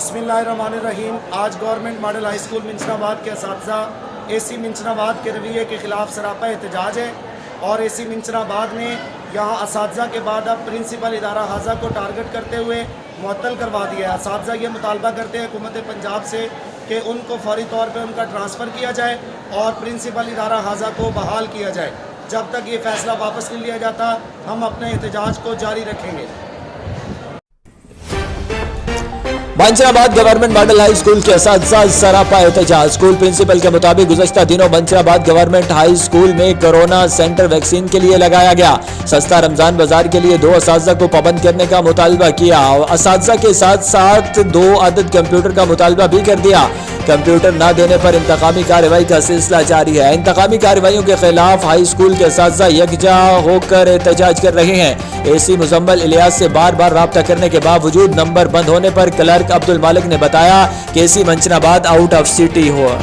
बिस्मिल्लाहिर्रहमानिर्रहीम। आज government model high school Minchinabad के असातिज़ा AC मिंचनाबाद के रवैये के ख़िलाफ़ सरापा एहतजाज है और AC मिंचनाबाद ने यहाँ असातिज़ा के बाद अब प्रिंसिपल इदारा हाजा को टारगेट करते हुए मुअत्तल करवा दिया है। असातिज़ा ये मुतालबा करते हैं हुकूमत पंजाब से कि उनको फौरी तौर पर उनका ट्रांसफ़र किया जाए और प्रिंसिपल इदारा हाजा को बहाल किया जाए। जब तक ये फ़ैसला वापस नहीं लिया जाता हम अपने एहतजाज को जारी रखेंगे। मंचराबाद गवर्नमेंट मॉडल हाई स्कूल के असातिज़ा सरापा एहतजाज। स्कूल प्रिंसिपल के मुताबिक गुज़श्ता दिनों मंचराबाद गवर्नमेंट हाई स्कूल में कोरोना सेंटर वैक्सीन के लिए लगाया गया। सस्ता रमजान बाजार के लिए 2 असातिज़ा को पाबंद करने का मुतालबा किया। असातिज़ा के साथ साथ 2 अदद कंप्यूटर का मुतालबा भी कर दिया। कंप्यूटर न देने पर इंतकामी कार्रवाई का सिलसिला जारी है। इंतकामी कार्रवाइयों के खिलाफ हाई स्कूल के असातिज़ा यकजा होकर एहतजाज कर रहे हैं। AC मुजम्मल इलियास से बार बार राब्ता करने के बावजूद नंबर बंद होने पर क्लर्क अब्दुल मालिक ने बताया कि AC मंचनाबाद आउट ऑफ सिटी हुआ।